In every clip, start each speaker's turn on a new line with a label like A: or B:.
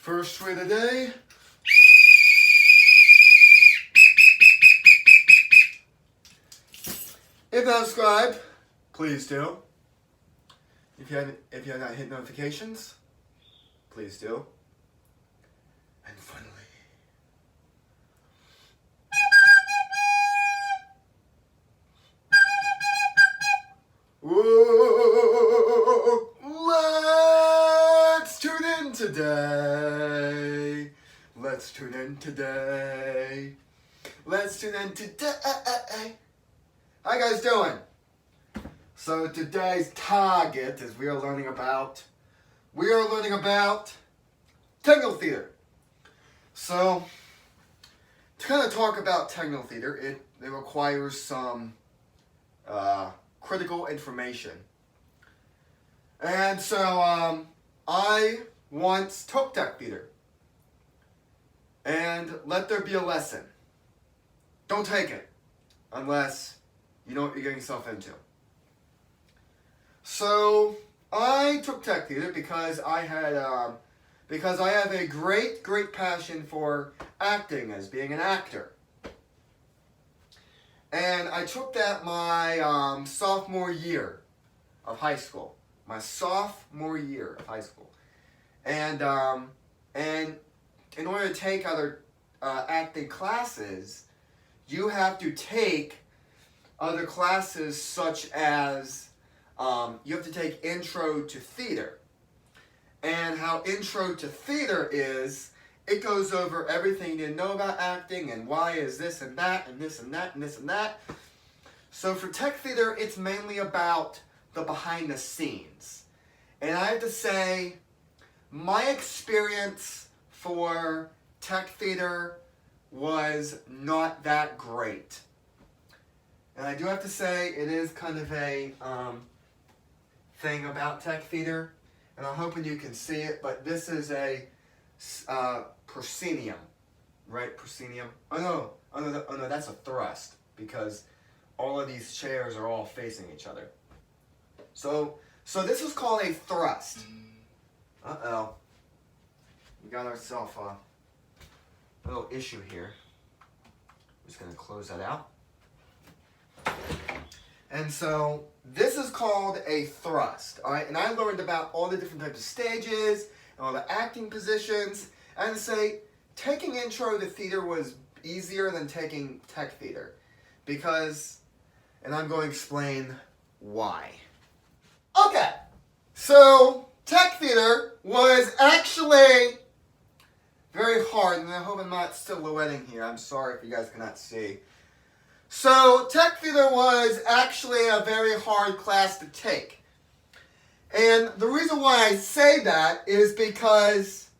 A: First for the day. If not subscribed, please do. If you have not hit notifications, please do. And finally, let's tune in today. Let's tune in today. Let's tune in today. How you guys doing? So today's target is we are learning about technical theater. So to kind of talk about technical theater, it requires some critical information. And so I once took tech theater. And let there be a lesson. Don't take it unless you know what you're getting yourself into. So I took tech theater because I have a great passion for acting, as being an actor. And I took that my sophomore year of high school. And in order to take other acting classes, you have to take other classes such as you have to take Intro to Theater. And how Intro to Theater is, it goes over everything you know about acting and why is this and that and this and that and this and that. So for tech theater, it's mainly about the behind the scenes. And I have to say, my experience for tech theater was not that great. And I do have to say, it is kind of a thing about tech theater, and I'm hoping you can see it, but this is a proscenium, right? Proscenium. Oh no, that's a thrust, because all of these chairs are all facing each other. So this is called a thrust. Uh-oh. We got ourselves a little issue here. I'm just going to close that out. And so this is called a thrust. All right? And I learned about all the different types of stages and all the acting positions. And say taking Intro to Theater was easier than taking tech theater. Because, and I'm going to explain why. Okay. So tech theater was actually very hard, and I hope I'm not silhouetting here. I'm sorry if you guys cannot see. So tech theater was actually a very hard class to take. And the reason why I say that is because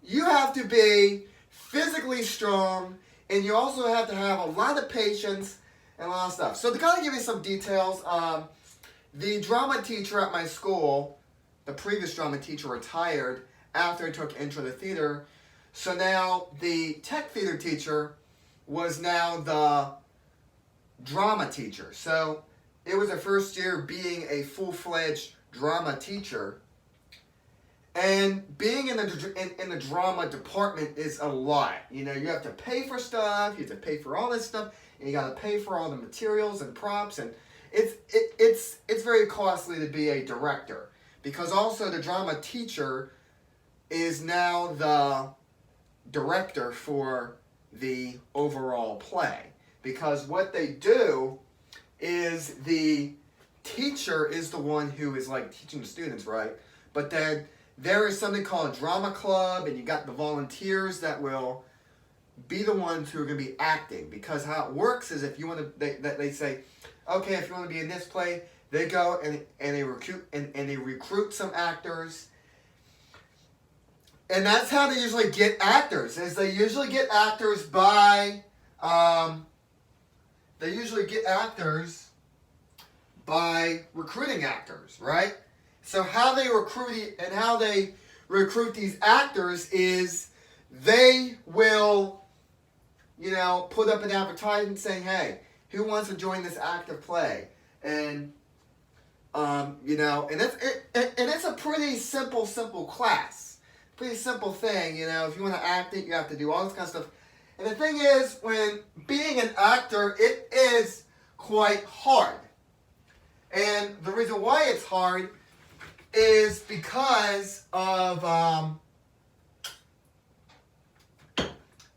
A: you have to be physically strong, and you also have to have a lot of patience and a lot of stuff. So to kind of give you some details, the drama teacher at my school, the previous drama teacher, retired after I took Intro to Theater. So now the tech theater teacher was now the drama teacher. So it was the first year being a full-fledged drama teacher. And being in the drama department is a lot. You know, you have to pay for stuff, you have to pay for all this stuff, and you got to pay for all the materials and props, and it's very costly to be a director, because also the drama teacher is now the director for the overall play. Because what they do is the teacher is the one who is like teaching the students, right? But then there is something called a drama club, and you got the volunteers that will be the ones who are going to be acting. Because how it works is, if you want to, they say, okay, if you want to be in this play, they go and they recruit some actors. And that's how they usually get actors. Is they usually get actors by recruiting actors, right? So how they recruit these actors is they will, put up an advertisement saying, hey, who wants to join this active play? And and it's a pretty simple class. pretty simple thing, you know. If you want to act it, you have to do all this kind of stuff. And the thing is, when being an actor, it is quite hard. And the reason why it's hard is because of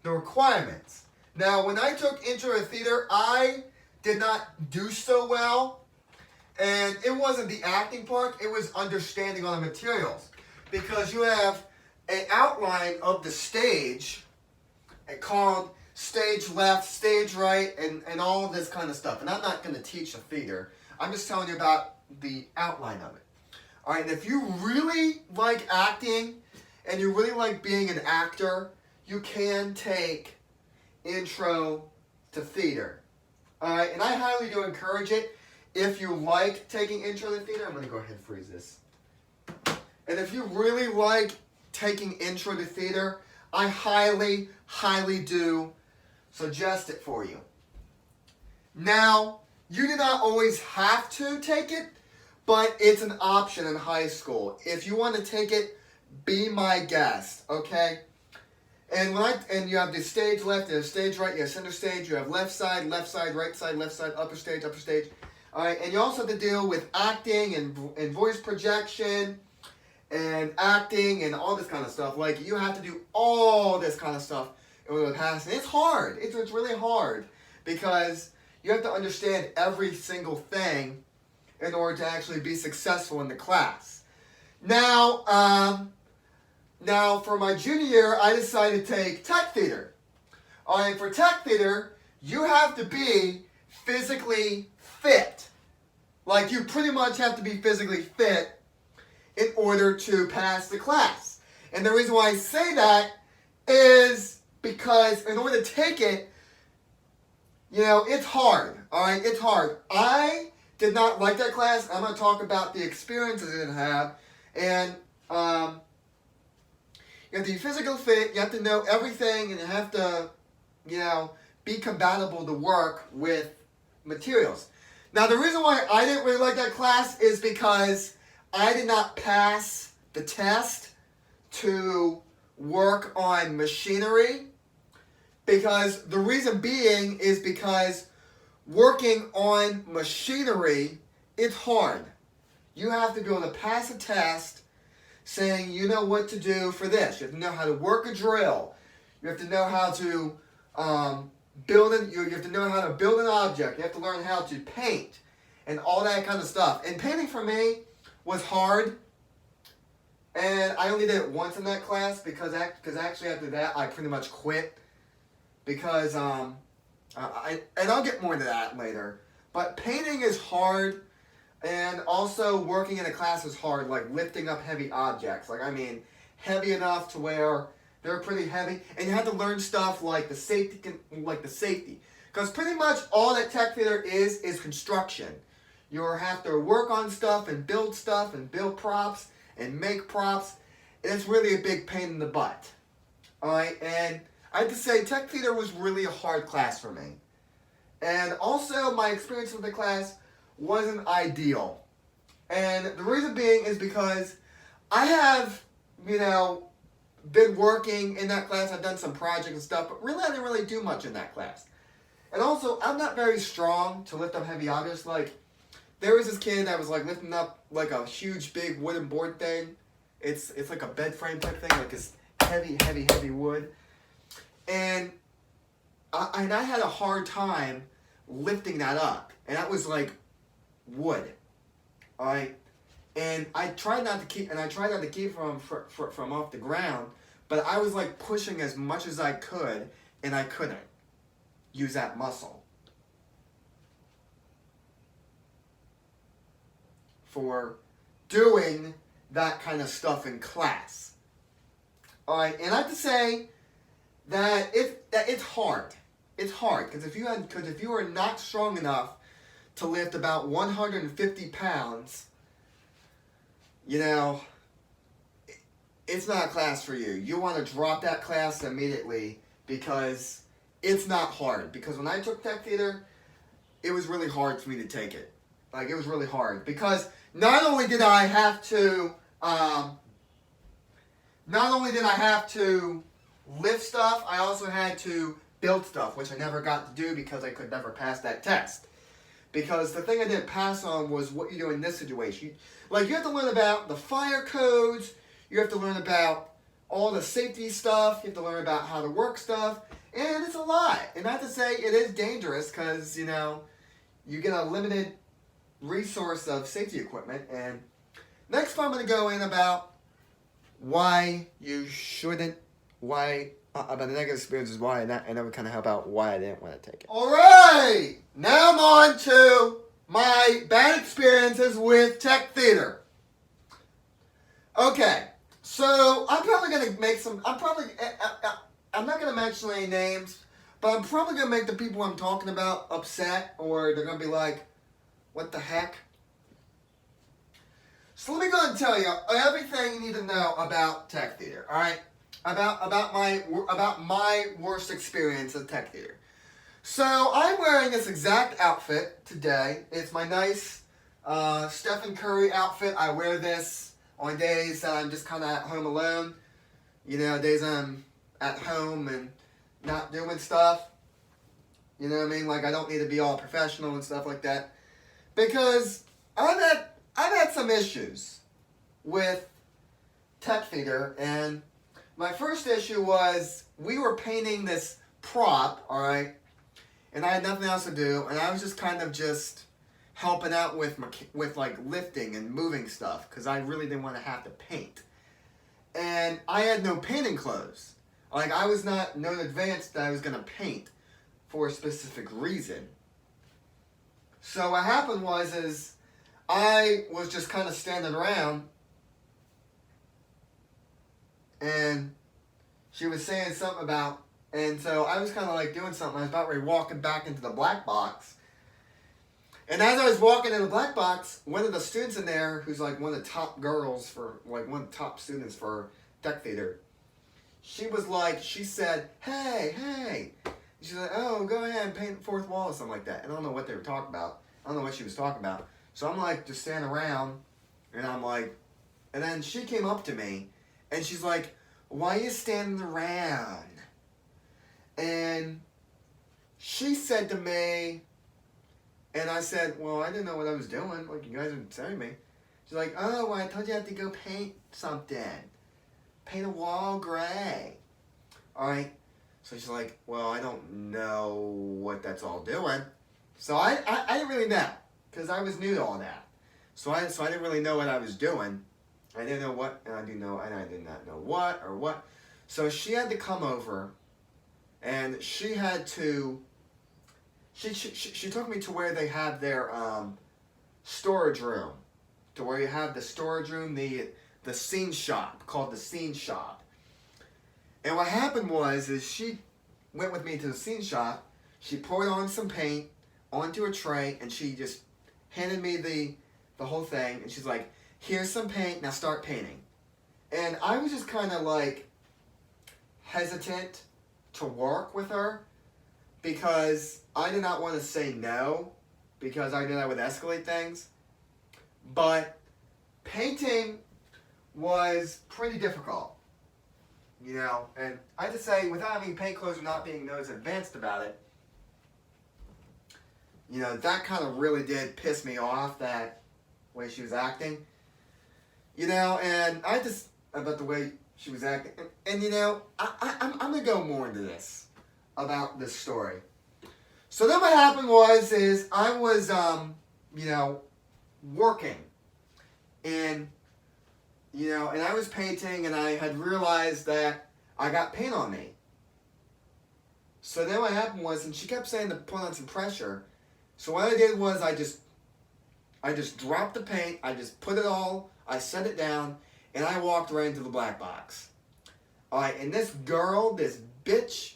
A: the requirements. Now, when I took Intro to Theater, I did not do so well. And it wasn't the acting part, it was understanding all the materials. Because you have an outline of the stage called stage left, stage right, and all this kind of stuff. And I'm not going to teach a theater. I'm just telling you about the outline of it. All right, and if you really like acting and you really like being an actor, you can take Intro to Theater. All right, and I highly do encourage it. If you like taking Intro to Theater, I'm going to go ahead and freeze this. And if you really like taking Intro to Theater, I highly, highly do suggest it for you. Now, you do not always have to take it, but it's an option in high school. If you want to take it, be my guest, okay? And you have the stage left, you have stage right, you have center stage, you have left side, right side, left side, upper stage. All right, and you also have to deal with acting and voice projection and acting and all this kind of stuff. Like, you have to do all this kind of stuff in order to pass. And it's hard. It's really hard because you have to understand every single thing in order to actually be successful in the class. Now for my junior year, I decided to take tech theater. All right, for tech theater, you have to be physically fit. Like, you pretty much have to be physically fit in order to pass the class. And the reason why I say that is because in order to take it, you know, it's hard. All right, it's hard. I did not like that class. I'm going to talk about the experiences I didn't have. And you have to be physically fit. You have to know everything, and you have to, you know, be compatible to work with materials. Now, the reason why I didn't really like that class is because I did not pass the test to work on machinery. Because the reason being is because working on machinery, it's hard. You have to be able to pass a test saying you know what to do for this. You have to know how to work a drill. You have to know how to you have to know how to build an object. You have to learn how to paint and all that kind of stuff. And painting for me was hard. And I only did it once in that class because actually after that I pretty much quit. Because, and I'll get more into that later. But painting is hard, and also working in a class is hard, like lifting up heavy objects. Like, I mean, heavy enough to where they're pretty heavy, and you have to learn stuff like the safety. Because pretty much all that tech theater is construction. You have to work on stuff and build props and make props, and it's really a big pain in the butt. All right, and I have to say, tech theater was really a hard class for me. And also, my experience with the class wasn't ideal. And the reason being is because I have, you know, been working in that class. I've done some projects and stuff, but really I didn't really do much in that class. And also, I'm not very strong to lift up heavy objects. Like, there was this kid that was like lifting up like a huge big wooden board thing. It's like a bed frame type thing, like it's heavy wood. And I had a hard time lifting that up. And that was like wood. Alright? And I tried not to keep from off the ground, but I was like pushing as much as I could, and I couldn't use that muscle for doing that kind of stuff in class. Alright, and I have to say that it's hard. It's hard because if you are not strong enough to lift about 150 pounds, you know, it's not a class for you. You want to drop that class immediately because it's not hard. Because when I took tech theater, it was really hard for me to take it. Like, it was really hard because not only did I have to not only did I have to lift stuff, I also had to build stuff, which I never got to do because I could never pass that test. Because the thing I didn't pass on was what you do in this situation. You have to learn about the fire codes, you have to learn about all the safety stuff, you have to learn about how to work stuff, and it's a lot. And not to say it is dangerous, because, you get a limited resource of safety equipment. And next time I'm going to go in about why you shouldn't, about the negative experiences, why, and that would kind of help out why I didn't want to take it. Alright! Now I'm on to my bad experiences with tech theater. Okay, so I'm probably going to make some, I'm not going to mention any names, but I'm probably going to make the people I'm talking about upset, or they're going to be like, what the heck? So let me go and tell you everything you need to know about tech theater, alright? About my worst experience at tech theater. So I'm wearing this exact outfit today. It's my nice Stephen Curry outfit. I wear this on days that I'm just kind of at home alone. Days I'm at home and not doing stuff. You know what I mean? Like, I don't need to be all professional and stuff like that. Because I've had some issues with tech theater, and my first issue was we were painting this prop, alright, and I had nothing else to do, and I was just kind of just helping out with like lifting and moving stuff, because I really didn't want to have to paint. And I had no painting clothes. Like, I was not known in advance that I was going to paint for a specific reason. So what happened was I was just kind of standing around, and she was saying something about, and so I was kind of like doing something. I was about ready walking back into the black box. And as I was walking in the black box, one of the students in there, who's like one of the top girls for, like one of the top students for tech theater, she said, hey. She's like, oh, go ahead and paint the fourth wall or something like that. And I don't know what they were talking about. I don't know what she was talking about. So I'm like just standing around, and I'm like, and then she came up to me, and she's like, why are you standing around? And she said to me, and I said, well, I didn't know what I was doing. Like, you guys were telling me. She's like, oh, well, I told you I had to go paint something. Paint a wall gray. All right. So she's like, well, I don't know what that's all doing. So I didn't really know, because I was new to all that. So I didn't really know what I was doing. I didn't know what, and I did not know what or what. So she had to come over, and she had to. She took me to where they have their storage room, to where you have the storage room, the scene shop, called the scene shop. And what happened is she went with me to the scene shop. She poured on some paint onto a tray, and she just handed me the whole thing, and she's like, here's some paint, now start painting. And I was just kind of like hesitant to work with her, because I did not want to say no, because I knew that would escalate things. But painting was pretty difficult, and I have to say, without having paint clothes and not being known as advanced about it, that kind of really did piss me off, that way she was acting. And I just, about the way she was acting, and I'm going to go more into this, about this story. So then what happened is I was, working, and I was painting, and I had realized that I got paint on me. So then what happened and she kept saying to put on some pressure. So what I did was I just dropped the paint, I just put it all, I set it down, and I walked right into the black box. Alright, and this girl, this bitch,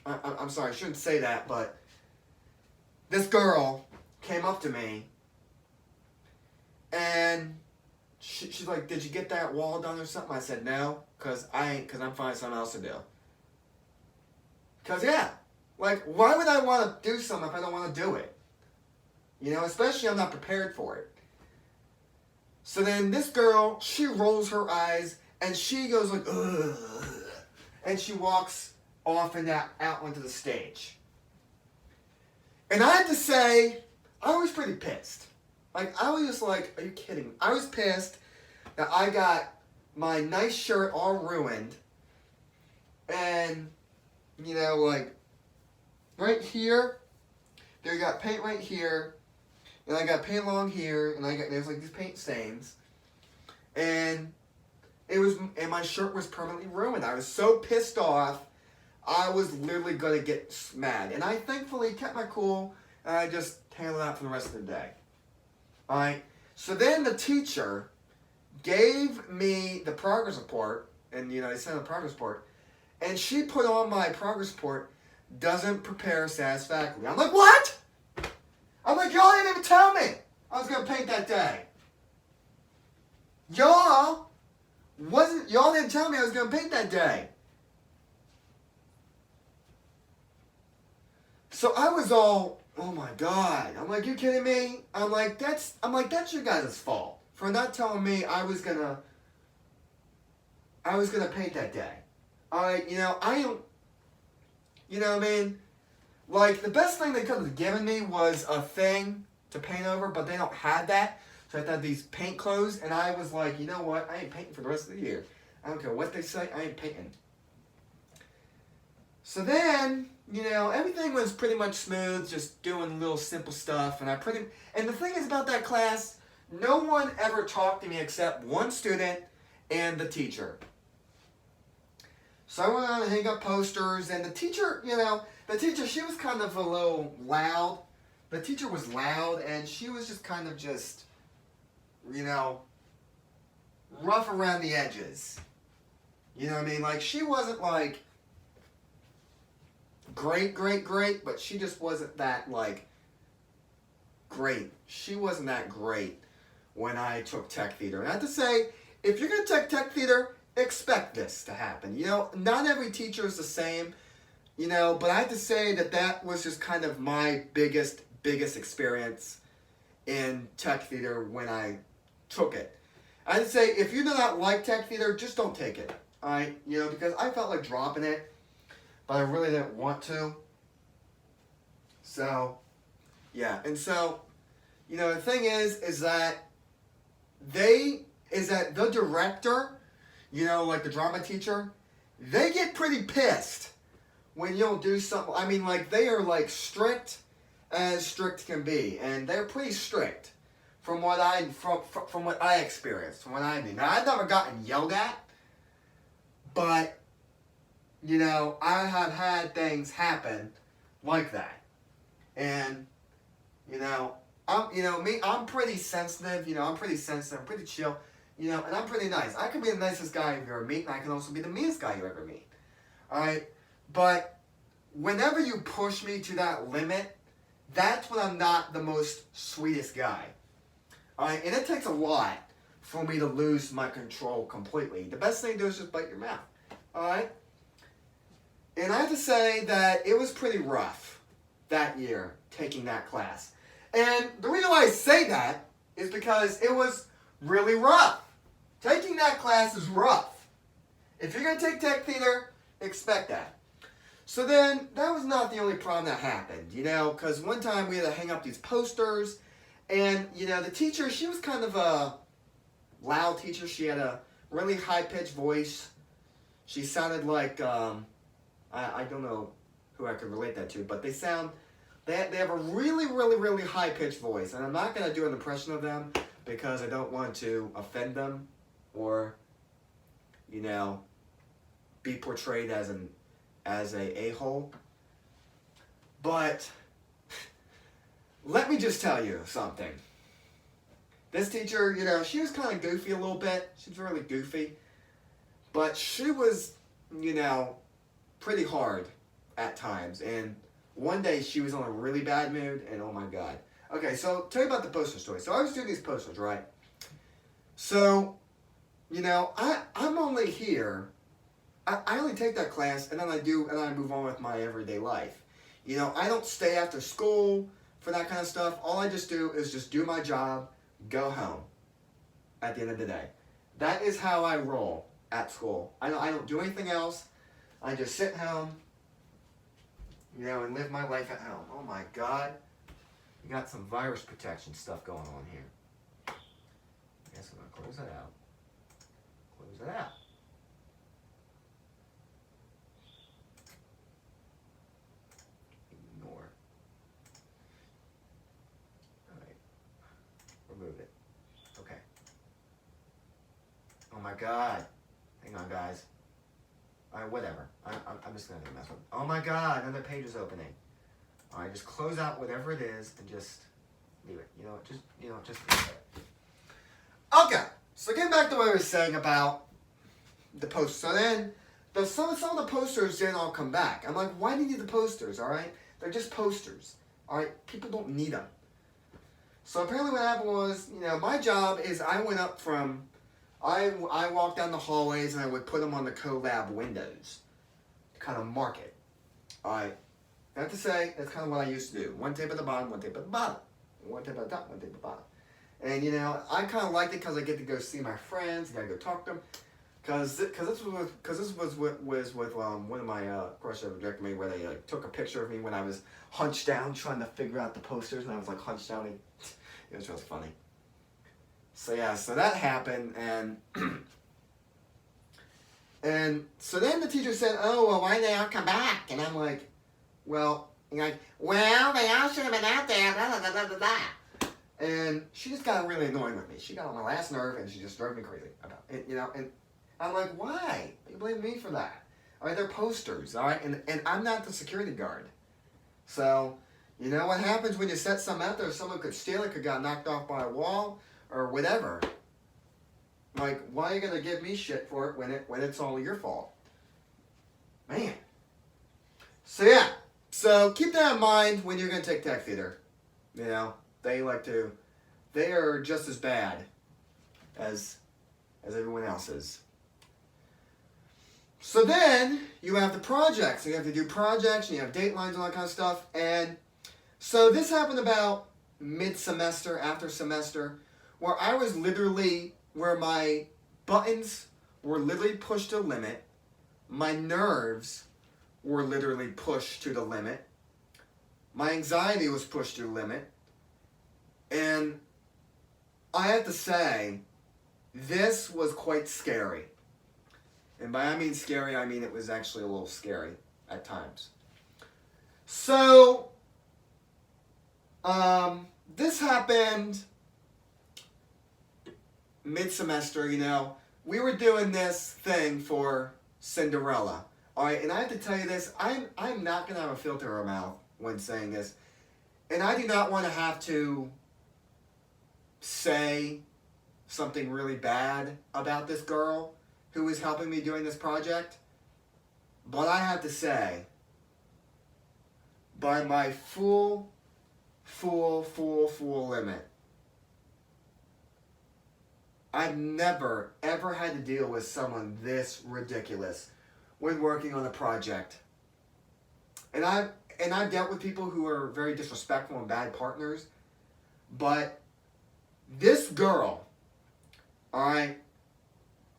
A: I'm sorry, I shouldn't say that, but this girl came up to me, and she's like, did you get that wall done or something? I said, no, because I'm finding something else to do. Because, yeah, like, why would I want to do something if I don't want to do it? Especially I'm not prepared for it. So then this girl, she rolls her eyes, And she goes like, ugh. And she walks off and out onto the stage. And I have to say, I was pretty pissed. Like, I was just like, are you kidding me? I was pissed that I got my nice shirt all ruined. And, you know, like, right here, they got paint right here. And I got paint along here. And there's like these paint stains. And my shirt was permanently ruined. I was so pissed off. I was literally going to get mad. And I thankfully kept my cool, and I just handled that for the rest of the day. Alright? So then the teacher gave me the progress report, and, you know, they sent a progress report, and she put on my progress report, doesn't prepare satisfactorily. I'm like, what? I'm like, y'all didn't even tell me I was going to paint that day. Y'all didn't tell me I was going to paint that day. So I was all, oh my God. I'm like, you kidding me? I'm like, that's your guys' fault for not telling me I was gonna paint that day. Alright, you know, what I mean? Like, the best thing they could have given me was a thing to paint over, but they don't have that. So I had these paint clothes, and I was like, you know what? I ain't painting for the rest of the year. I don't care what they say, I ain't painting. So then, you know, everything was pretty much smooth, just doing little simple stuff. And the thing is about that class, no one ever talked to me except one student and the teacher. So I went on and hang up posters, and the teacher, she was kind of a little loud. The teacher was loud, and she was just kind of just, you know, rough around the edges. You know what I mean? Like, she wasn't like great, but she just wasn't that, like, great. She wasn't that great when I took tech theater. And I have to say, if you're going to take tech theater, expect this to happen. You know, not every teacher is the same, you know, but I have to say that was just kind of my biggest experience in tech theater when I took it. I'd say, if you do not like tech theater, just don't take it. Alright? You know, because I felt like dropping it, but I really didn't want to. So, yeah. And so, you know, the thing is that the director, you know, like the drama teacher, they get pretty pissed when you don't do something. I mean, like, they are, like, strict as strict can be. And they're pretty strict from what I experienced, from what I knew. Now, I've never gotten yelled at, but, you know, I have had things happen like that. And, you know, I'm pretty sensitive, I'm pretty chill, and I'm pretty nice. I can be the nicest guy you ever meet, and I can also be the meanest guy you ever meet. Alright? But whenever you push me to that limit, that's when I'm not the most sweetest guy. Alright? And it takes a lot for me to lose my control completely. The best thing to do is just bite your mouth. Alright? And I have to say that it was pretty rough that year, taking that class. And the reason why I say that is because it was really rough. Taking that class is rough. If you're going to take tech theater, expect that. So then, that was not the only problem that happened, because one time we had to hang up these posters, and, the teacher, she was kind of a loud teacher. She had a really high-pitched voice. She sounded like, I don't know who I could relate that to, but they have a really, really, really high-pitched voice, and I'm not going to do an impression of them because I don't want to offend them or, be portrayed as a a-hole. But let me just tell you something. This teacher, she was kind of goofy a little bit. She was really goofy. But she was, pretty hard at times, and one day she was in a really bad mood, and oh my God. Okay, so tell you about the poster story. So I was doing these posters, right? So, I'm only here. I only take that class, and then I move on with my everyday life. I don't stay after school for that kind of stuff. All I just do is just do my job, go home at the end of the day. That is how I roll at school. I don't do anything else. I just sit home, and live my life at home. Oh my God. We got some virus protection stuff going on here. I guess I'm going to close that out. Close that out. Ignore. Alright. Remove it. Okay. Oh my God. Hang on, guys. Alright, whatever. I'm just going to mess with it. Oh my God, another page is opening. Alright, just close out whatever it is and just leave it. Just leave it. Okay, so getting back to what I was saying about the posters. So then, some of the posters didn't all come back. I'm like, why do you need the posters, alright? They're just posters, alright? People don't need them. So apparently what happened was, my job is I went up from, I walked down the hallways and I would put them on the collab windows to kind of mark it, alright? I have to say, that's kind of what I used to do. One tape at the bottom, one tape at the bottom. One tape at the top, one tape at the bottom. And, I kind of liked it because I get to go see my friends. I got to go talk to them. Because this was with one of my crushes that rejected me, where they took a picture of me when I was hunched down trying to figure out the posters. And I was hunched down. And it was really funny. So, yeah, so that happened. And and so then the teacher said, oh, well, why did they all come back? And I'm like, well, they all should have been out there, blah, blah, blah, blah, blah. And she just got really annoying with me. She got on my last nerve, and she just drove me crazy about it, and I'm like, why? You blame me for that? All right, they're posters, all right? And I'm not the security guard. So, what happens when you set something out there? Someone could steal it, could get knocked off by a wall, or whatever. Like, why are you going to give me shit for it when it's all your fault? Man. So, yeah. So keep that in mind when you're going to take tech theater. They are just as bad as everyone else is. So then you have the projects. So you have to do projects, and you have datelines and all that kind of stuff. And so this happened about mid-semester, after semester, where where my buttons were literally pushed to the limit. My nerves were literally pushed to the limit. My anxiety was pushed to the limit. And I have to say, this was quite scary. And by I mean scary, I mean it was actually a little scary at times. So, this happened mid-semester, We were doing this thing for Cinderella. Alright, and I have to tell you this, I'm not going to have a filter in my mouth when saying this. And I do not want to have to say something really bad about this girl who is helping me doing this project. But I have to say, by my full limit, I've never, ever had to deal with someone this ridiculous when working on a project. And I've dealt with people who are very disrespectful and bad partners, but this girl, alright,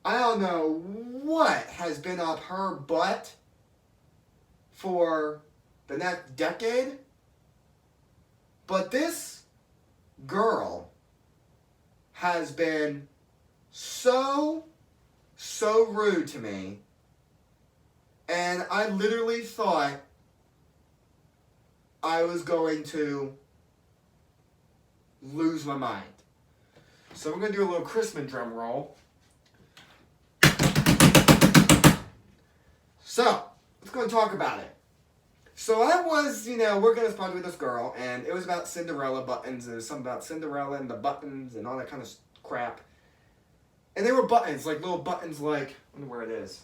A: I don't know what has been up her butt for the next decade, but this girl has been so rude to me. And I literally thought I was going to lose my mind. So we're going to do a little Christmas drum roll. So, let's go and talk about it. So I was, working on this project with this girl, and it was about Cinderella buttons. There was something about Cinderella and the buttons and all that kind of crap. And they were buttons, like little buttons like, I wonder where it is.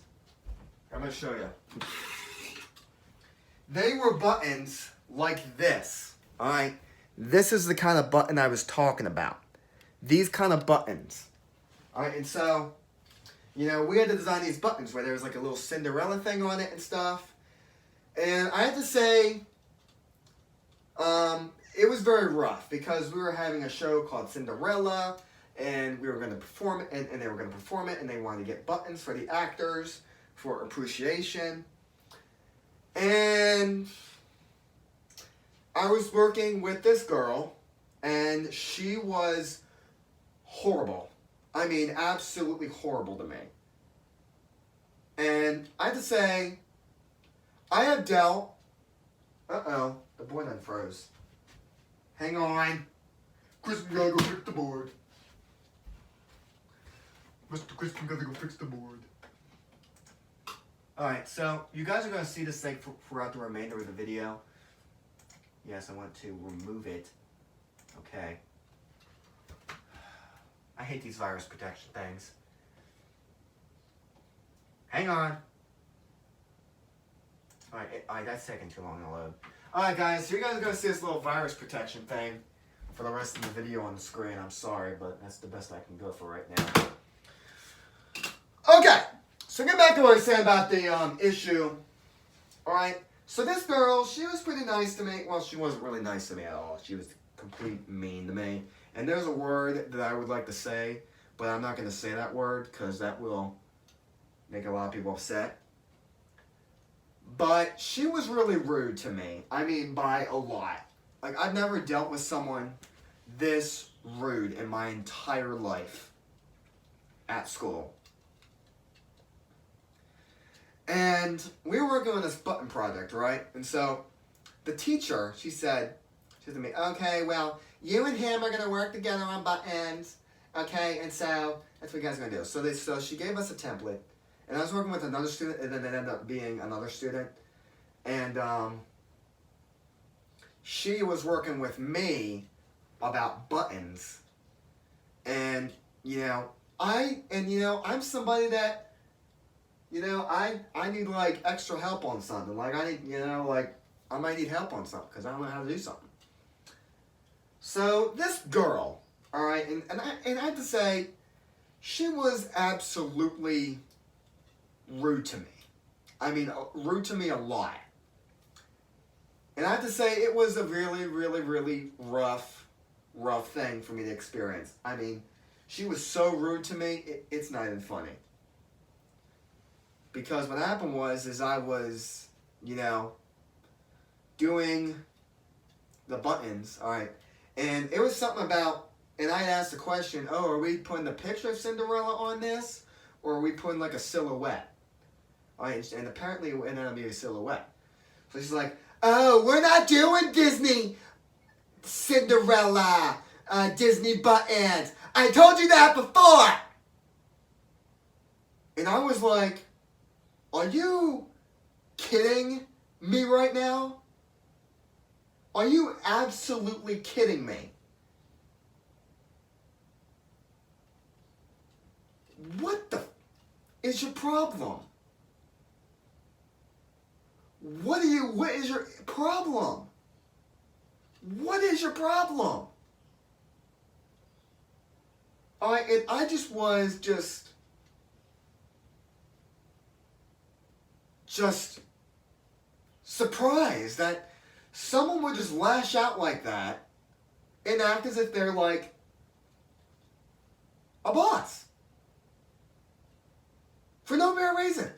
A: I'm going to show you. They were buttons like this. Alright? This is the kind of button I was talking about. These kind of buttons. Alright, and so, we had to design these buttons where there was like a little Cinderella thing on it and stuff. And I have to say, it was very rough because we were having a show called Cinderella. and we were going to perform it, and they were going to perform it, and they wanted to get buttons for the actors for appreciation. And I was working with this girl, and she was horrible. I mean, absolutely horrible to me. And I have to say, I have dealt... Uh-oh, the board unfroze. Hang on. Kristen, gotta go fix the board. Mr. Kristen, gotta go fix the board. Alright, so you guys are going to see this thing throughout the remainder of the video. Yes, I want to remove it. Okay. I hate these virus protection things. Hang on. Alright, that's taking too long to load. Alright guys, so you guys are going to see this little virus protection thing for the rest of the video on the screen. I'm sorry, but that's the best I can go for right now. Okay, so get back to what I was saying about the issue. Alright, so this girl, she was pretty nice to me. Well, she wasn't really nice to me at all. She was complete mean to me. And there's a word that I would like to say, but I'm not going to say that word because that will make a lot of people upset. But she was really rude to me. I mean, by a lot. Like, I've never dealt with someone this rude in my entire life at school. And we were working on this button project, right? And so the teacher, she said to me, okay, well, you and him are going to work together on buttons. Okay, and so that's what you guys are going to do. So she gave us a template. And I was working with another student, and then it ended up being another student. And she was working with me about buttons. And, I'm somebody that, I need, like, extra help on something. Like, I might need help on something because I don't know how to do something. So, this girl, all right, and I have to say, she was absolutely rude to me. I mean, rude to me a lot. And I have to say, it was a really, really, really rough thing for me to experience. I mean, she was so rude to me, it's not even funny. Because what happened was I was, doing the buttons, all right, and it was something about, and I asked the question, oh, are we putting the picture of Cinderella on this, or are we putting like a silhouette? All right, and apparently it ended up being a silhouette. So she's like, oh, we're not doing Disney Cinderella, Disney buttons. I told you that before. And I was like, are you kidding me right now? Are you absolutely kidding me? What the is your problem? What is your problem? What is your problem? And I just was just surprised that someone would just lash out like that and act as if they're like a boss. For no mere reason.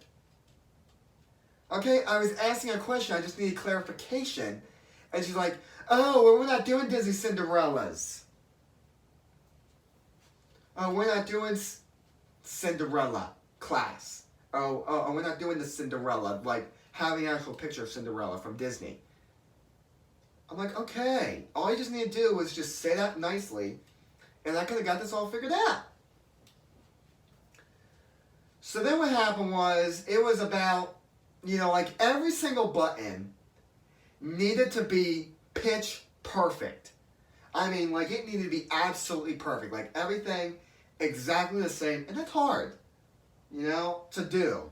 A: Okay, I was asking a question, I just needed clarification. And she's like, oh, well, we're not doing Disney Cinderellas. Oh, we're not doing Cinderella class. Oh, we're not doing the Cinderella, like having an actual picture of Cinderella from Disney. I'm like, okay, all I just need to do was just say that nicely, and I could have got this all figured out. So then what happened was, it was about, like every single button needed to be pitch perfect. I mean, like it needed to be absolutely perfect. Like everything exactly the same. And that's hard, to do.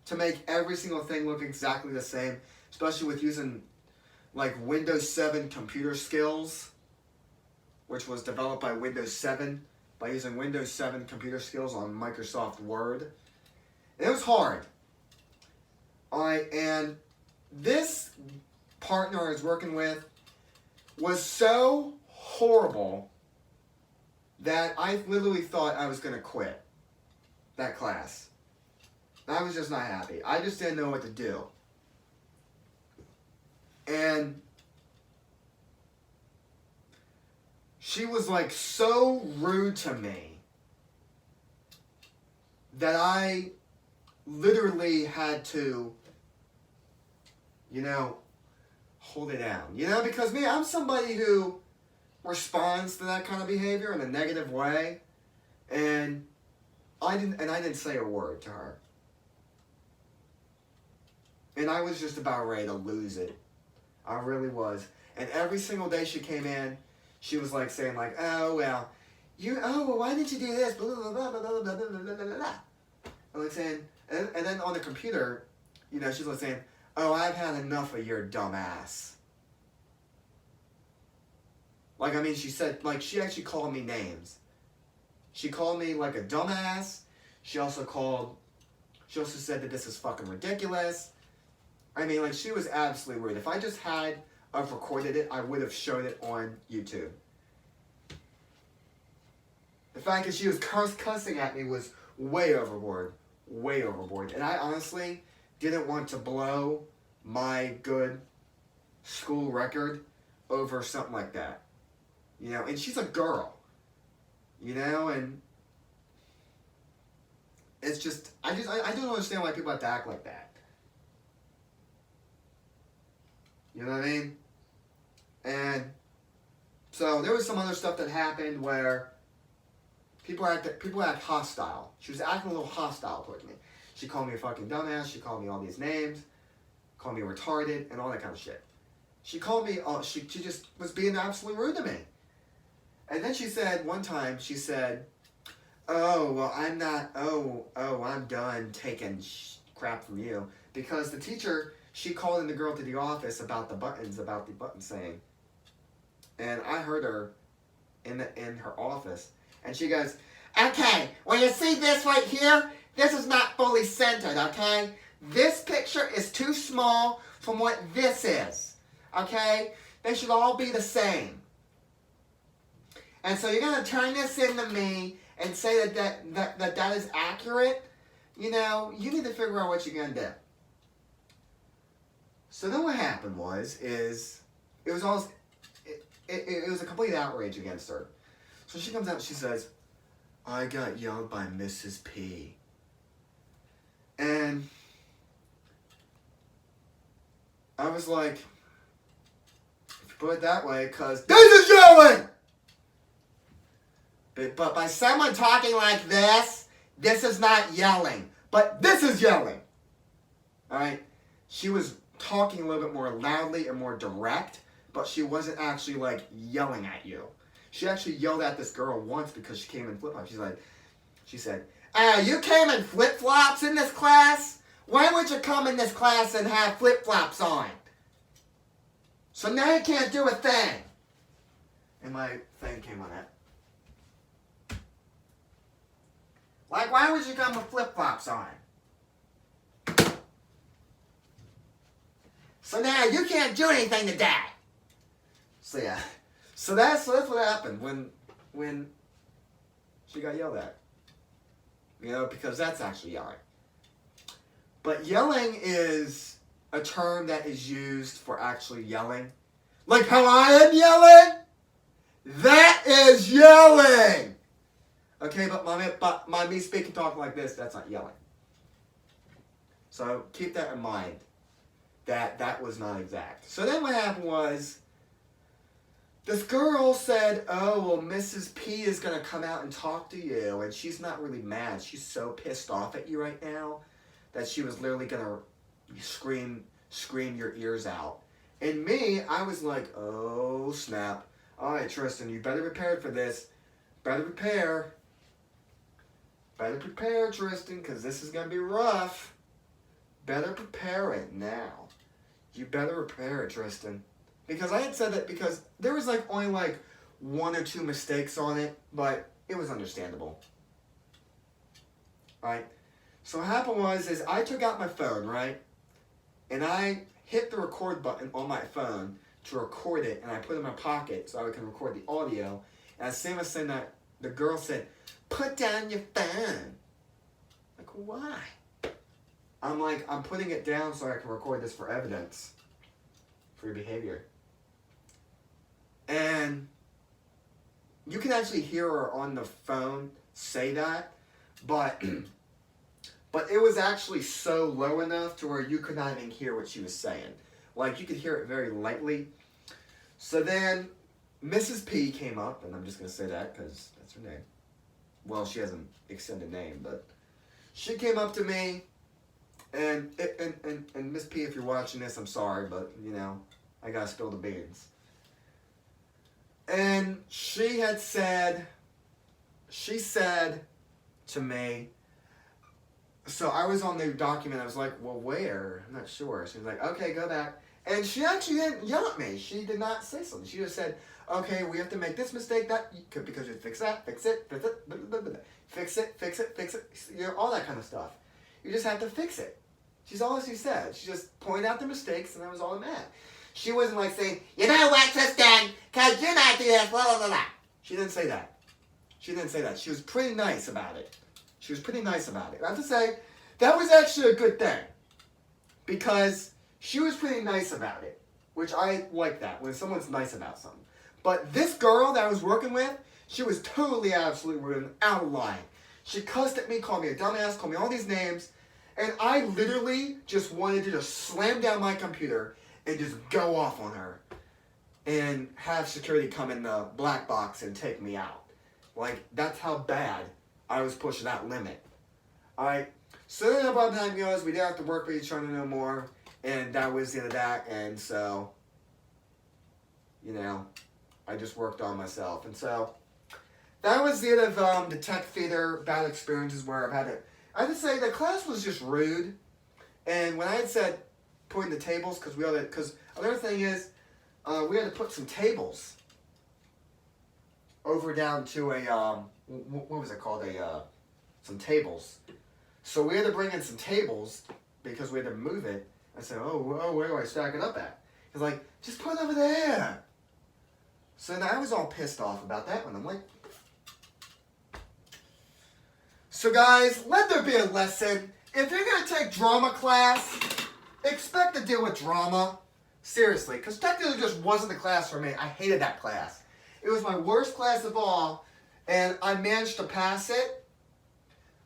A: To make every single thing look exactly the same. Especially with using like Windows 7 computer skills, which was developed by Windows 7, by using Windows 7 computer skills on Microsoft Word. And it was hard. Alright, and this partner I was working with was so horrible that I literally thought I was going to quit that class. I was just not happy. I just didn't know what to do. And she was like so rude to me that I literally had to, hold it down. Because me, I'm somebody who responds to that kind of behavior in a negative way. And I didn't say a word to her. And I was just about ready to lose it. I really was. And every single day she came in, she was like saying like, oh, well, why didn't you do this? Blah, blah, blah, blah, blah, blah, blah, blah, blah. And like saying, and then on the computer, she's like saying, oh, I've had enough of your dumb ass. Like, I mean, she said, like, she actually called me names. She called me like a dumbass. She also said that this is fucking ridiculous. I mean, like, she was absolutely rude. If I just had recorded it, I would have showed it on YouTube. The fact that she was cussing at me was way overboard. Way overboard. And I honestly didn't want to blow my good school record over something like that. And she's a girl. And it's just, I don't understand why people have to act like that. You know what I mean? And so there was some other stuff that happened where people act hostile. She was acting a little hostile towards me. She called me a fucking dumbass. She called me all these names. Called me retarded and all that kind of shit. She called me, she just was being absolutely rude to me. And then she said, one time, she said, oh, well, I'm done taking crap from you. Because the teacher, she called in the girl to the office about the button saying. And I heard her in her office. And she goes, okay, well, you see this right here? This is not fully centered, okay? This picture is too small from what this is, okay? They should all be the same. And so you're going to turn this into me and say that is accurate? You need to figure out what you're going to do. So then what happened was it was a complete outrage against her. So she comes out and she says, I got yelled by Mrs. P. And I was like, if you put it that way, because this is yelling! But by someone talking like this is not yelling. But this is yelling. Alright? She was talking a little bit more loudly and more direct, but she wasn't actually like yelling at you. She actually yelled at this girl once because she came in flip-flops. She said, you came in flip-flops in this class? Why would you come in this class and have flip-flops on? So now you can't do a thing. And my thing came on that. Like, why would you come with flip-flops on? So now you can't do anything today. So yeah. So that's what happened when she got yelled at. Because that's actually yelling. But yelling is a term that is used for actually yelling. Like how I am yelling? That is yelling! Okay, but me speaking, talking like this, that's not yelling. So keep that in mind. That was not exact. So then what happened was, this girl said, oh, well, Mrs. P is going to come out and talk to you, and she's not really mad. She's so pissed off at you right now that she was literally going to scream your ears out. And me, I was like, oh, snap. All right, Tristan, you better prepare for this. Better prepare. Better prepare, Tristan, because this is going to be rough. Better prepare it now. You better prepare it, Tristan. Because I had said that because there was only 1 or 2 mistakes on it, but it was understandable. Alright? So what happened was I took out my phone, right? And I hit the record button on my phone to record it, and I put it in my pocket so I can record the audio. And as soon as I send that the girl said, "Put down your phone." Like, why? I'm like, I'm putting it down so I can record this for evidence for your behavior. And you can actually hear her on the phone say that, but it was actually so low enough to where you could not even hear what she was saying. Like, you could hear it very lightly. So then Mrs. P came up, and I'm just going to say that because that's her name. Well, she has an extended name, but she came up to me, and Miss P, if you're watching this, I'm sorry, but, you know, I got to spill the beans. And she said to me, so I was on the document, I was like, well, where? I'm not sure. She was like, okay, go back. And she actually didn't yell at me. She did not say something. She just said, okay, we have to make this mistake, that, because you fix that, fix it, fix it, blah, blah, blah, blah. Fix it, fix it, fix it, you know, all that kind of stuff. You just have to fix it. She's all she said. She just pointed out the mistakes, and that was all it meant. She wasn't like saying, you know what, Tristan, because you're not doing this, blah, blah, blah, blah. She didn't say that. She didn't say that. She was pretty nice about it. She was pretty nice about it. I have to say, that was actually a good thing. Because she was pretty nice about it. Which I like that, when someone's nice about something. But this girl that I was working with, she was totally, absolutely rude and out of line. She cussed at me, called me a dumbass, called me all these names. And I literally just wanted to just slam down my computer and just go off on her. And have security come in the black box and take me out. Like, that's how bad I was pushing that limit. Alright, so then about the time goes, we didn't have to work with each other no more. And that was the end of that. And so, you know, I just worked on myself. And so, that was the end of the tech theater bad experiences where I've had it. I have to say, the class was just rude. And when I had said putting the tables, because another thing is, we had to put some tables over down to a, what was it called, some tables. So we had to bring in some tables because we had to move it. I said, oh, where do I stack it up at? He's like, just put it over there. So then I was all pissed off about that one. I'm like, so guys, let there be a lesson. If you're going to take drama class, expect to deal with drama. Seriously, because technically just wasn't the class for me. I hated that class. It was my worst class of all, and I managed to pass it.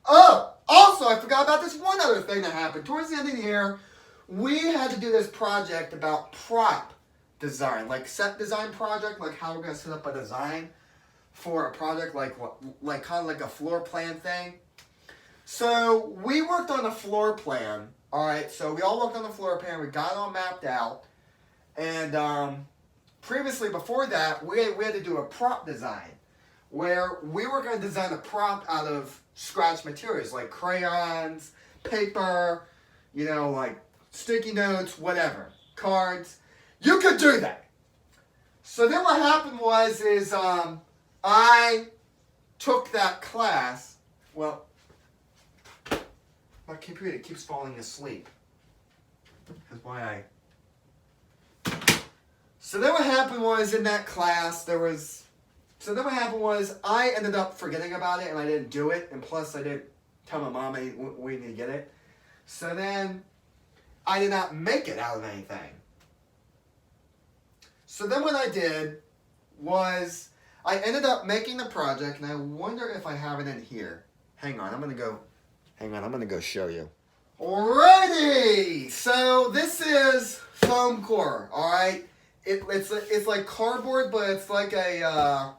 A: Oh, also, I forgot about this one other thing that happened. Towards the end of the year, we had to do this project about prop design, like set design project, like how we're going to set up a design for a project, like kind of like a floor plan thing. So we worked on a floor plan. All right, so we all worked on the floor plan. We got it all mapped out. And previously, before that, we had to do a prop design where we were going to design a prop out of scratch materials like crayons, paper, you know, like sticky notes, whatever, cards. You could do that. So then what happened was I took that class. Well, my computer keeps falling asleep. That's why I... So then what happened was in that class, I ended up forgetting about it and I didn't do it. And plus I didn't tell my mom we need to get it. So then I did not make it out of anything. So then what I did was I ended up making the project, and I wonder if I have it in here. Hang on, I'm going to go show you. Alrighty! So this is foam core, alright? It's like cardboard, but it's like a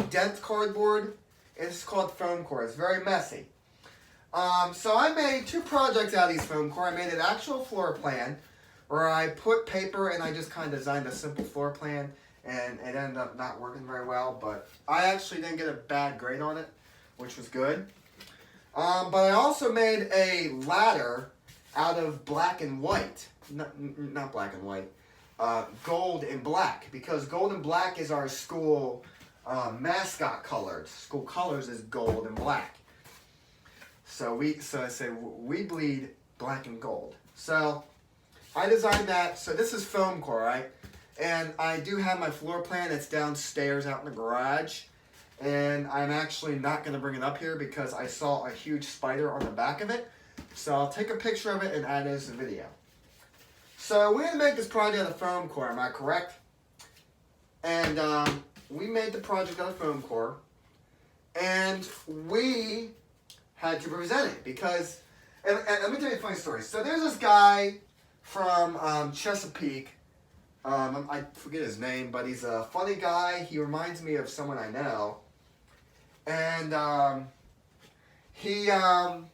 A: dense cardboard. It's called foam core. It's very messy. So I made two projects out of these foam core. I made an actual floor plan where I put paper and I just kind of designed a simple floor plan, and it ended up not working very well, but I actually didn't get a bad grade on it, which was good. But I also made a ladder out of black and white. Not black and white. Gold and black, because gold and black is our school mascot colors. School colors is gold and black. So I say we bleed black and gold. So I designed that. So this is foam core, right? And I do have my floor plan. It's downstairs out in the garage. And I'm actually not going to bring it up here because I saw a huge spider on the back of it. So I'll take a picture of it and add it as a video. So we're going to make this project out of foam core, am I correct? And we made the project out of foam core. And we had to present it because, and let me tell you a funny story. So there's this guy from Chesapeake. I forget his name, but he's a funny guy. He reminds me of someone I know. And he's a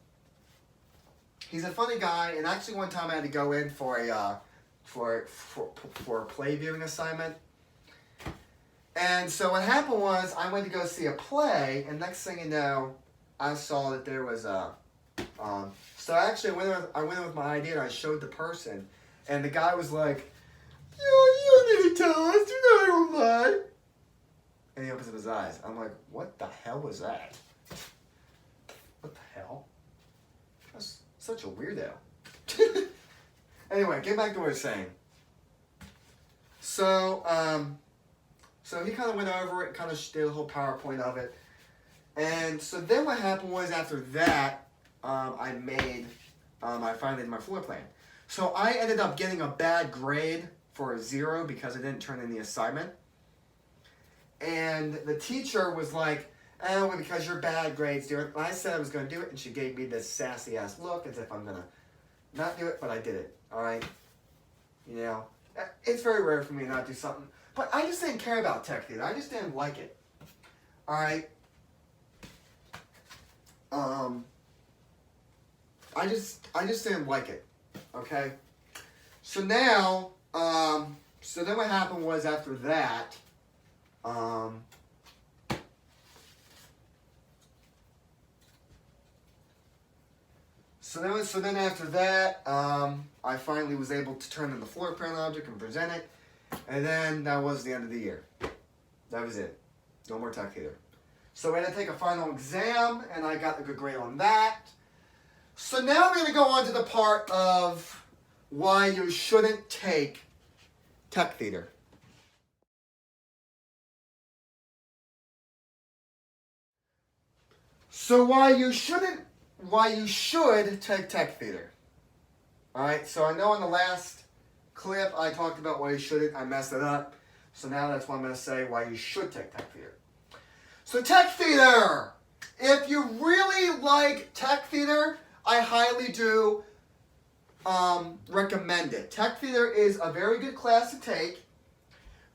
A: funny guy. And actually, one time I had to go in for a play viewing assignment. And so what happened was I went to go see a play, and next thing you know, I saw that there was a. So actually, I went in with my idea and I showed the person, and the guy was like, "You don't need to tell us. You know I don't lie." And he opens up his eyes. I'm like, "What the hell was that? What the hell? That's such a weirdo." Anyway, get back to what I was saying. So he kind of went over it, kind of did a whole PowerPoint of it. And so then what happened was after that, I finally did my floor plan. So I ended up getting a bad grade for a 0 because I didn't turn in the assignment. And the teacher was like, "Oh, because you're bad grades, do it." And I said I was going to do it, and she gave me this sassy ass look as if I'm going to not do it, but I did it. All right? You know, it's very rare for me to not do something. But I just didn't care about tech theater. I just didn't like it. All right? I just didn't like it. Okay? So now, so then what happened was after that, so then after that, I finally was able to turn in the floor plan object and present it. And then that was the end of the year. That was it. No more tech theater. So we had to take a final exam, and I got a good grade on that. So now we're going to go on to the part of why you shouldn't take tech theater. So why you should take tech theater. Alright, so I know in the last clip I talked about why you shouldn't. I messed it up. So now that's what I'm going to say, why you should take tech theater. So tech theater! If you really like tech theater, I highly do recommend it. Tech theater is a very good class to take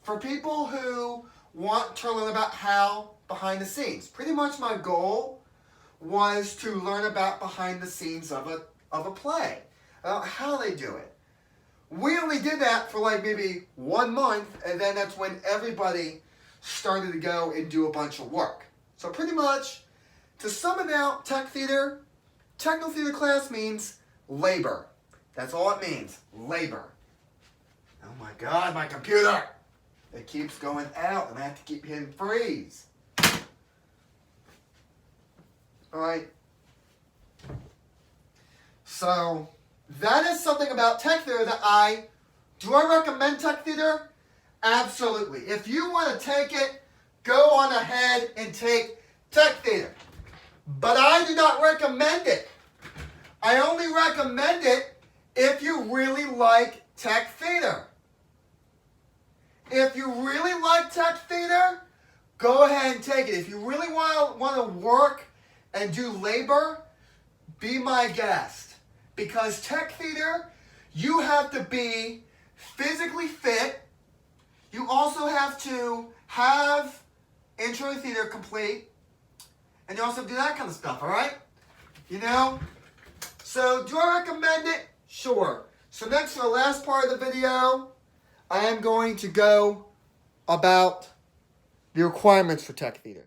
A: for people who want to learn about how behind the scenes. Pretty much my goal was to learn about behind the scenes of a play, how they do it. We only did that for like maybe 1 month, and then that's when everybody started to go and do a bunch of work. So pretty much, to sum it out, tech theater, technical theater class means labor. That's all it means, labor. Oh my God, my computer! It keeps going out, and I have to keep hitting freeze. Alright. So, that is something about tech theater that do I recommend tech theater? Absolutely. If you want to take it, go on ahead and take tech theater. But I do not recommend it. I only recommend it if you really like tech theater. If you really like tech theater, go ahead and take it. If you really want to work and do labor, be my guest. Because tech theater, you have to be physically fit. You also have to have intro to theater complete. And you also do that kind of stuff, alright? You know? So, do I recommend it? Sure. So next, for the last part of the video, I am going to go about the requirements for tech theater.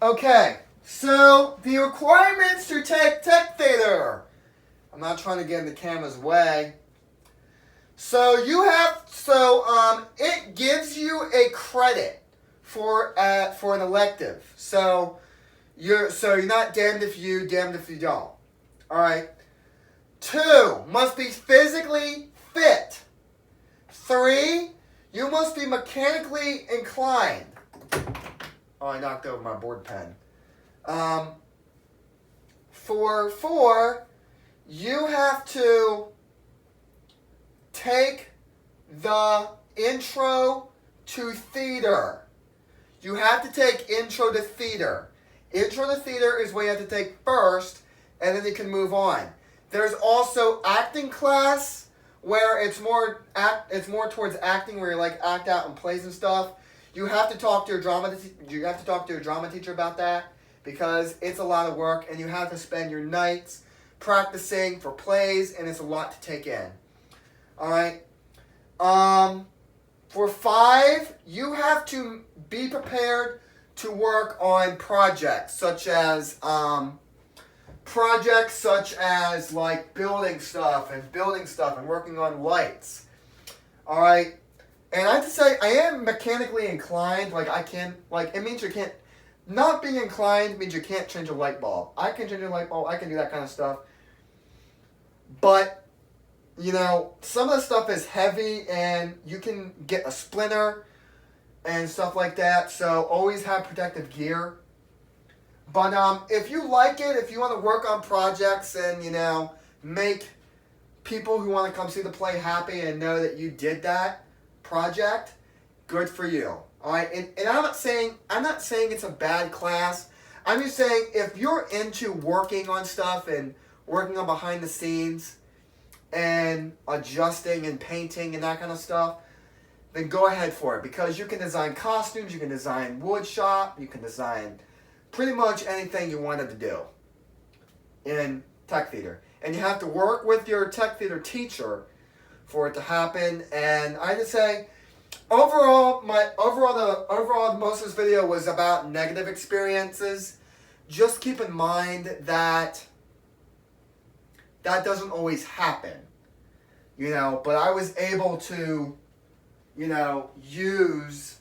A: Okay, so the requirements to take tech theater. I'm not trying to get in the camera's way. So it gives you a credit for an elective. So you're not damned if you, damned if you don't. All right. 2, must be physically fit. be mechanically inclined. Oh, I knocked over my board pen. For 4, you have to take the intro to theater. You have to take intro to theater. Intro to theater is what you have to take first, and then you can move on. There's also acting class, where it's more towards acting, where you like act out in plays and stuff. You have to talk to your drama teacher about that, because it's a lot of work, and you have to spend your nights practicing for plays, and it's a lot to take in. All right. For 5, you have to be prepared to work on projects such as like building stuff and working on lights. All right. And I have to say, I am mechanically inclined. It means you can't. Not being inclined means you can't change a light bulb. I can change a light bulb. I can do that kind of stuff. But some of the stuff is heavy, and you can get a splinter and stuff like that. So always have protective gear. But if you like it, if you want to work on projects and make people who want to come see the play happy and know that you did that project, good for you. All right, and I'm not saying it's a bad class. I'm just saying if you're into working on stuff and working on behind the scenes and adjusting and painting and that kind of stuff, then go ahead for it, because you can design costumes, you can design wood shop, you can design pretty much anything you wanted to do in tech theater. And you have to work with your tech theater teacher for it to happen. And I just say, overall, most of this video was about negative experiences. Just keep in mind that doesn't always happen, but I was able to, use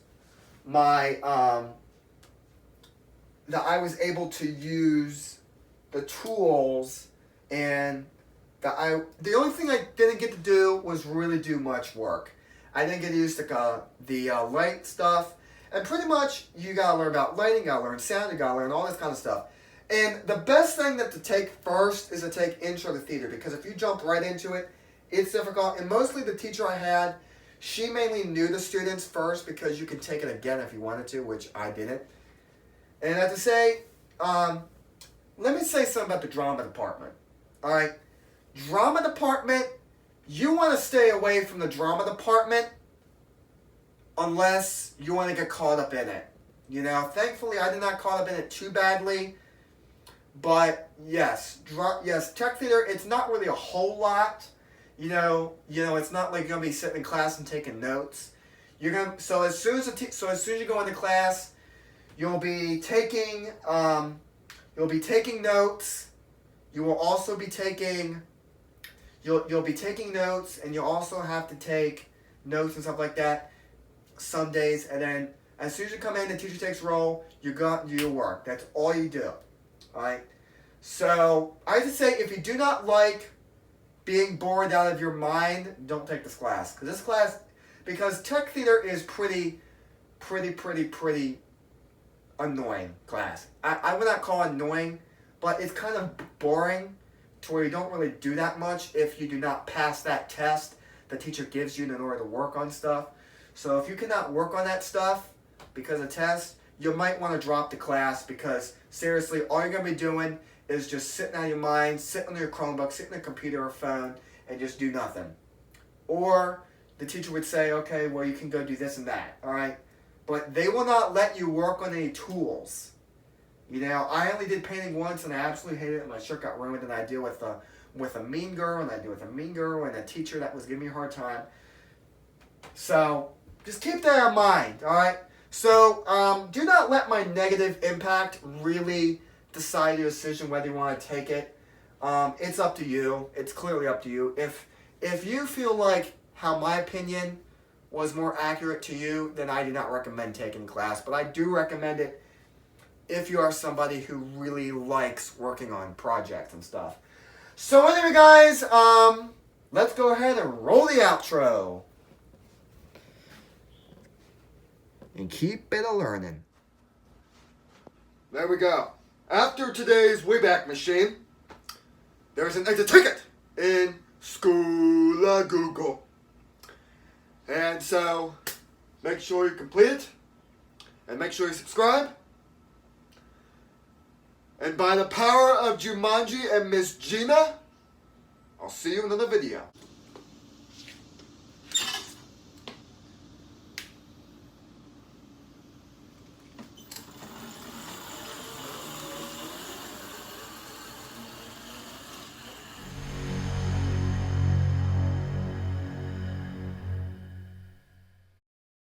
A: the tools, and the only thing I didn't get to do was really do much work. I didn't get to use the light stuff, and pretty much you gotta learn about lighting, you gotta learn sound, you gotta learn all this kind of stuff. And the best thing to take first is to take intro to theater, because if you jump right into it, it's difficult. And mostly the teacher I had, she mainly knew the students first, because you can take it again if you wanted to, which I didn't. And I have to say, let me say something about the drama department. All right, drama department, you want to stay away from the drama department unless you want to get caught up in it. Thankfully I did not caught up in it too badly. But yes, tech theater, it's not really a whole lot. It's not like you're gonna be sitting in class and taking notes. So as soon as you go into class, you'll be taking notes. You will also be taking you'll be taking notes, and you'll also have to take notes and stuff like that some days. And then as soon as you come in, the teacher takes roll. You go out and do your work. That's all you do. All right. So I just say, if you do not like being bored out of your mind, don't take this class. Because tech theater is pretty annoying class. I would not call it annoying, but it's kind of boring to where you don't really do that much if you do not pass that test the teacher gives you in order to work on stuff. So if you cannot work on that stuff because of tests, you might want to drop the class, because seriously, all you're going to be doing is just sitting out of your mind, sitting on your Chromebook, sitting on your computer or phone, and just do nothing. Or the teacher would say, okay, well, you can go do this and that, all right? But they will not let you work on any tools. I only did painting once, and I absolutely hated it, and my shirt got ruined, and I deal with a mean girl, and a teacher that was giving me a hard time. So just keep that in mind, all right? So do not let my negative impact really decide your decision whether you want to take it. It's up to you. It's clearly up to you. If you feel like how my opinion was more accurate to you, then I do not recommend taking class. But I do recommend it if you are somebody who really likes working on projects and stuff. So anyway, guys, let's go ahead and roll the outro. and keep it a-learning. There we go. After today's Wayback Machine, there's an extra ticket in School of Google. And so, make sure you complete it, and make sure you subscribe. And by the power of Jumanji and Miss Gina, I'll see you in another video.